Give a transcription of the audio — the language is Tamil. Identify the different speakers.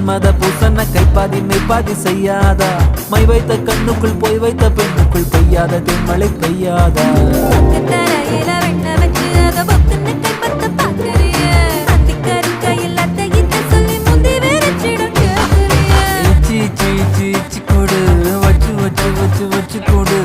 Speaker 1: மன்மத பூசன கைப்பாதி மெய்ப்பாதி செய்யாதா மை வைத்த கண்ணுக்குள் போய் வைத்த பெண்ணுக்குள் பெய்யாத தென்மழை பெய்யாதா கொடு வச்சு வச்சு வச்சு வச்சு கொடு